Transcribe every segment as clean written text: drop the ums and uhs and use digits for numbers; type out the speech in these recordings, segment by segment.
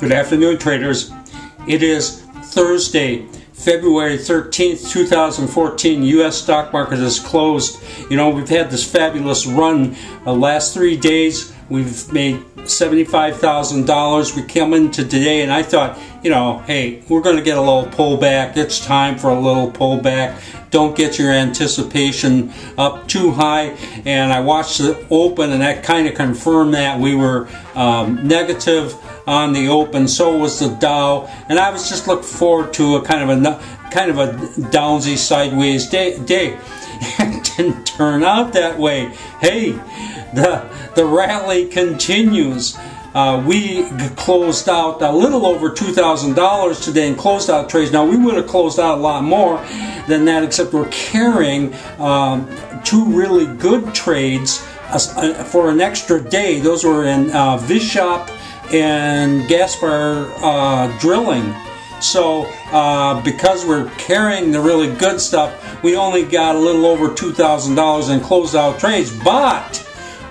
Good afternoon, traders. It is Thursday, February 13th, 2014. U.S. stock market is closed. You know, we've had this fabulous run the last 3 days. We've made $75,000. We come into today and I thought, you know, hey, we're going to get a little pullback. It's time for a little pullback. Don't get your anticipation up too high. And I watched the open and that kind of confirmed that. We were negative on the open, so was the Dow, and I was just looking forward to a kind of a downsy sideways day. It didn't turn out that way. Hey, the rally continues. We closed out a little over $2,000 today and closed out trades. Now we would have closed out a lot more than that, except we're carrying two really good trades for an extra day. Those were in Vishop and Gaspar Drilling. So because we're carrying the really good stuff, we only got a little over $2,000 in closed out trades, but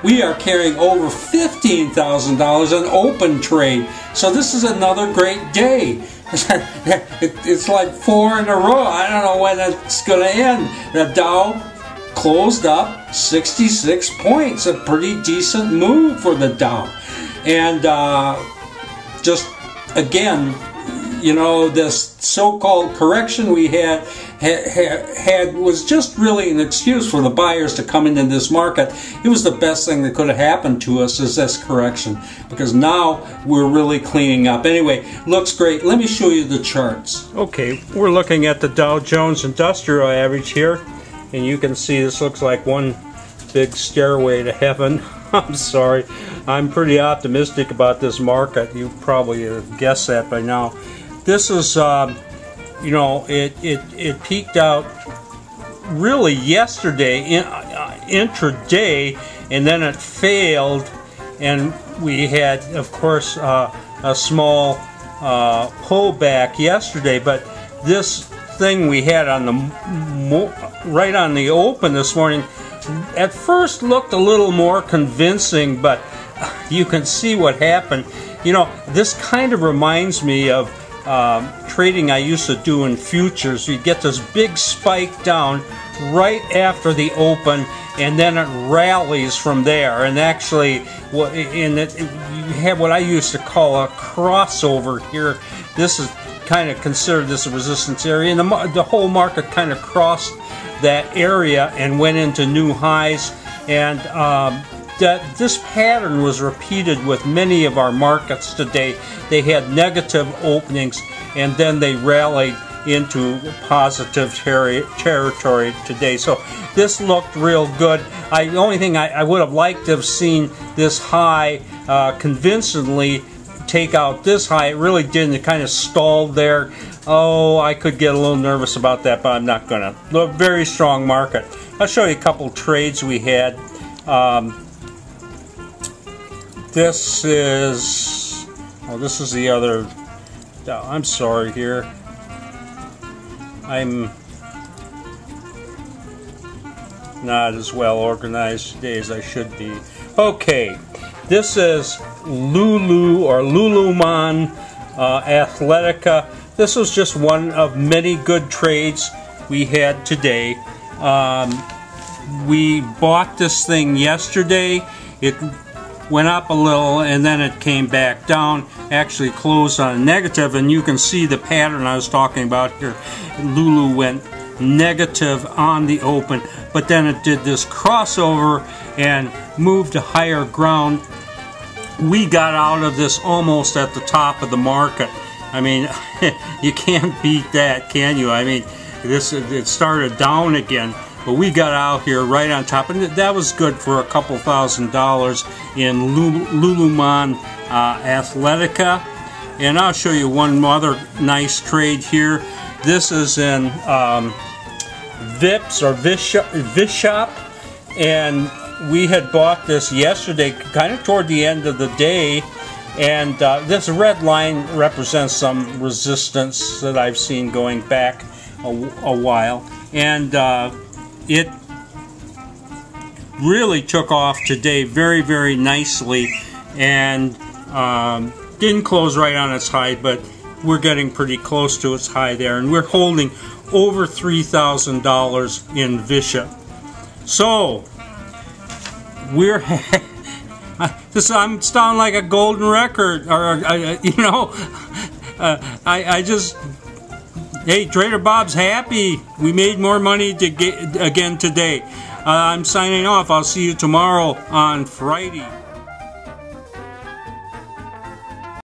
we are carrying over $15,000 in open trade. So this is another great day. It's like 4 in a row. I don't know when it's going to end. The Dow closed up 66 points, a pretty decent move for the Dow. And just again, you know, this so-called correction we had was just really an excuse for the buyers to come into this market. It was the best thing that could have happened to us, is this correction, because now we're really cleaning up. Anyway, looks great. Let me show you the charts. Okay, we're looking at the Dow Jones Industrial Average here, and you can see this looks like one big stairway to heaven. I'm sorry. I'm pretty optimistic about this market. You probably guessed that by now. This is, you know, it peaked out really yesterday, intraday, and then it failed, and we had, of course, a small pullback yesterday. But this thing we had on the right on the open this morning, at first looked a little more convincing, but you can see what happened. You know, this kind of reminds me of trading I used to do in futures. You get this big spike down right after the open, and then it rallies from there. And actually, you have what I used to call a crossover here. This is kind of considered this a resistance area, and the whole market kind of crossed that area and went into new highs. And this pattern was repeated with many of our markets today. They had negative openings and then they rallied into positive territory today. So this looked real good. The only thing I would have liked to have seen this high convincingly take out this high. It really didn't. It kind of stalled there. Oh, I could get a little nervous about that, but I'm not going to. Very strong market. I'll show you a couple trades we had. This is the other. I'm sorry here. I'm not as well organized today as I should be. Okay, this is Lulu or Lululemon Athletica. This was just one of many good trades we had today. We bought this thing yesterday. It went up a little and then it came back down, actually closed on a negative, and you can see the pattern I was talking about here. Lulu went negative on the open, but then it did this crossover and moved to higher ground. We got out of this almost at the top of the market. I mean, you can't beat that, can you? I mean, it started down again, but we got out here right on top, and that was good for a couple $1,000s in Lululemon Athletica. And I'll show you one other nice trade here. This is in Vips or Vishop, and we had bought this yesterday, kind of toward the end of the day. And this red line represents some resistance that I've seen going back a while. And it really took off today very, very nicely. And didn't close right on its high, but we're getting pretty close to its high there, and we're holding over $3,000 in Visha. So we're I'm sounding like a golden record, or you know, I just, hey, Trader Bob's happy. We made more money again today. I'm signing off. I'll see you tomorrow on Friday.